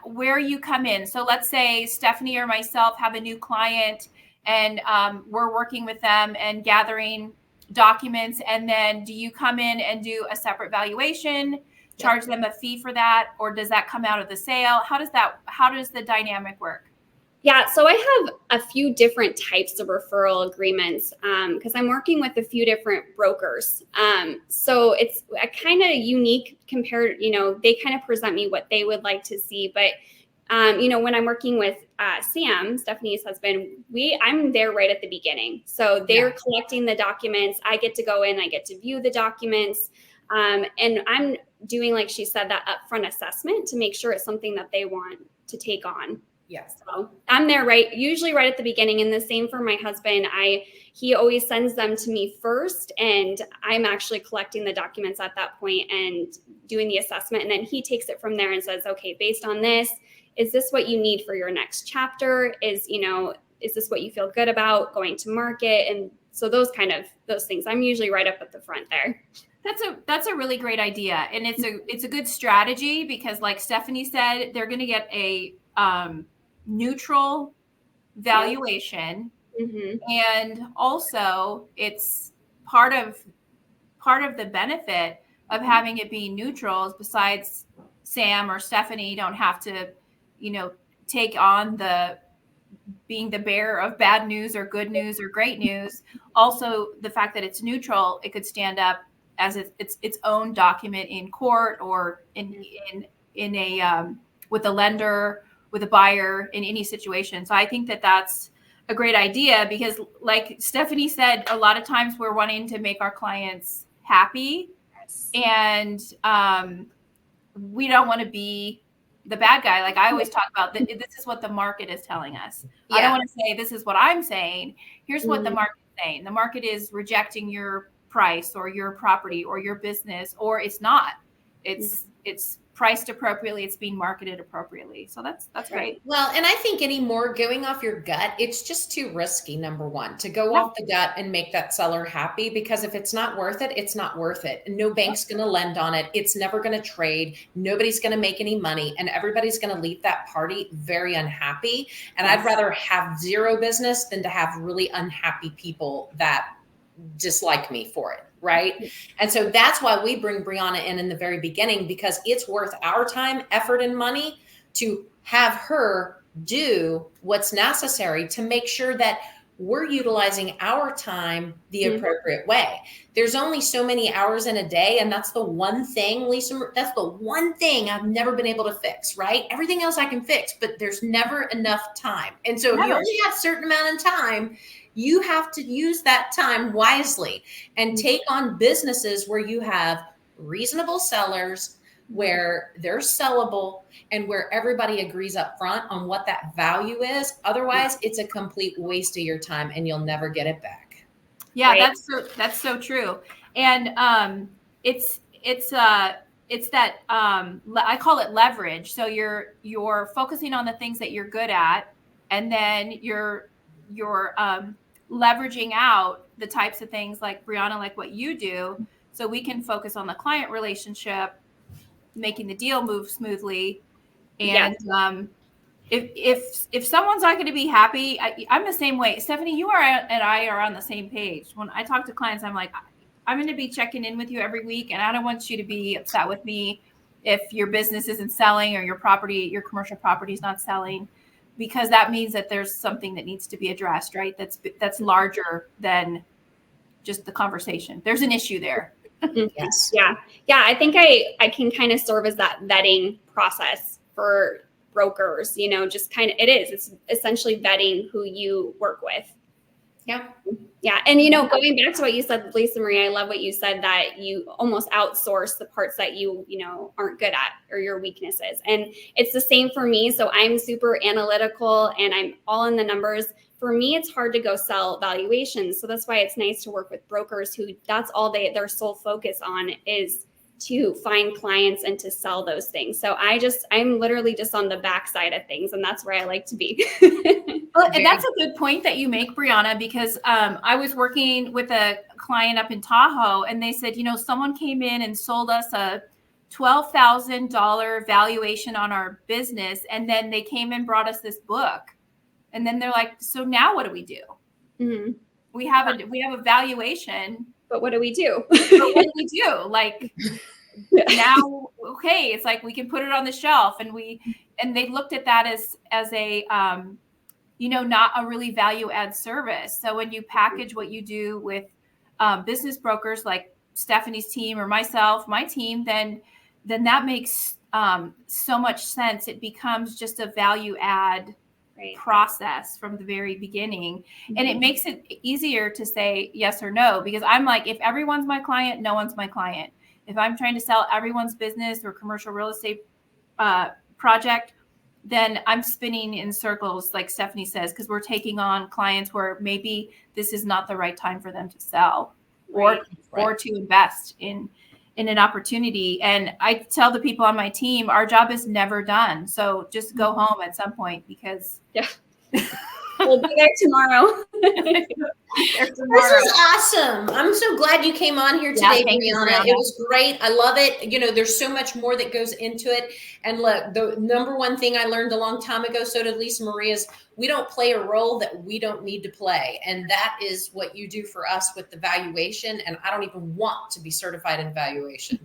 where you come in. So let's say Stephanie or myself have a new client and we're working with them and gathering documents. And then do you come in and do a separate valuation, charge them a fee for that? Or does that come out of the sale? How does the dynamic work? Yeah, so I have a few different types of referral agreements because I'm working with a few different brokers. So it's a kind of unique compared, they kind of present me what they would like to see. But, when I'm working with Sam, Stephanie's husband, I'm there right at the beginning. So they're collecting the documents. I get to go in, I get to view the documents. And I'm doing, like she said, that upfront assessment to make sure it's something that they want to take on. Yes. So I'm there usually right at the beginning. And the same for my husband. He always sends them to me first. And I'm actually collecting the documents at that point and doing the assessment. And then he takes it from there and says, okay, based on this, is this what you need for your next chapter? Is this what you feel good about going to market? And so those things, I'm usually right up at the front there. That's a really great idea. And it's a good strategy because like Stephanie said, they're going to get a neutral valuation. Mm-hmm. And also it's part of the benefit of having it be neutral is besides Sam or Stephanie don't have to, take on being the bearer of bad news or good news or great news. Also the fact that it's neutral, it could stand up as its own document in court or in a with a lender, with a buyer in any situation. So I think that that's a great idea because like Stephanie said, a lot of times we're wanting to make our clients happy and we don't want to be the bad guy. Like I always talk about this is what the market is telling us. I don't want to say this is what I'm saying. Here's what the market is saying. The market is rejecting your price or your property or your business, or it's not. It's priced appropriately. It's being marketed appropriately. So that's great. Well, and I think anymore going off your gut, it's just too risky, number one, to go off the gut and make that seller happy, because if it's not worth it, it's not worth it. And no bank's going to lend on it. It's never going to trade. Nobody's going to make any money, and everybody's going to leave that party very unhappy. And I'd rather have zero business than to have really unhappy people that dislike me for it. Right. And so that's why we bring Brianna in the very beginning, because it's worth our time, effort, and money to have her do what's necessary to make sure that we're utilizing our time the appropriate way. There's only so many hours in a day. And that's the one thing, Lisa, that's the one thing I've never been able to fix, right? Everything else I can fix, but there's never enough time. And so if you only have a certain amount of time, you have to use that time wisely and take on businesses where you have reasonable sellers, where they're sellable, and where everybody agrees up front on what that value is. Otherwise, it's a complete waste of your time and you'll never get it back. Yeah, right? That's so true. And it's that I call it leverage. So you're focusing on the things that you're good at, and then you're leveraging out the types of things like Brianna, like what you do, so we can focus on the client relationship, making the deal move smoothly. And if someone's not going to be happy, I'm the same way. Stephanie, you and I are on the same page. When I talk to clients, I'm like, I'm going to be checking in with you every week, and I don't want you to be upset with me if your business isn't selling or your commercial property is not selling, because that means that there's something that needs to be addressed, right? That's larger than just the conversation. There's an issue there. Yes. Yeah. I think I can kind of serve as that vetting process for brokers, it's essentially vetting who you work with. Yeah. Yeah. And, going back to what you said, Lisa Marie, I love what you said, that you almost outsource the parts that you aren't good at or your weaknesses. And it's the same for me. So I'm super analytical and I'm all in the numbers. For me, it's hard to go sell valuations. So that's why it's nice to work with brokers who that's all their sole focus on is to find clients and to sell those things. So I'm literally just on the backside of things, and that's where I like to be. Well, and that's a good point that you make, Brianna, because I was working with a client up in Tahoe, and they said, someone came in and sold us a $12,000 valuation on our business. And then they came and brought us this book. And then they're like, so now what do we do? Mm-hmm. We have a valuation. But what do we do? But what do we do? Like now, okay, it's like we can put it on the shelf, and they looked at that as a not a really value add service. So when you package what you do with business brokers like Stephanie's team or my team, then that makes so much sense. It becomes just a value add process from the very beginning. Mm-hmm. And it makes it easier to say yes or no, because I'm like, if everyone's my client, no one's my client. If I'm trying to sell everyone's business or commercial real estate project, then I'm spinning in circles, like Stephanie says, because we're taking on clients where maybe this is not the right time for them to sell or to invest in an opportunity. And I tell the people on my team, our job is never done. So just go home at some point, because we'll be there tomorrow. This is awesome. I'm so glad you came on here today, Brianna. It was great. I love it. There's so much more that goes into it. And look, the number one thing I learned a long time ago, so did Lisa Marie, is we don't play a role that we don't need to play. And that is what you do for us with the valuation. And I don't even want to be certified in valuation.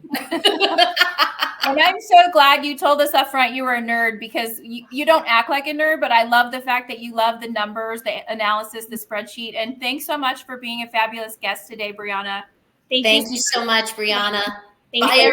And I'm so glad you told us up front you were a nerd, because you don't act like a nerd, but I love the fact that you love the numbers, the analysis, the spreadsheet. And thanks so much for being a fabulous guest today, Brianna. Thank you so much, Brianna. Bye.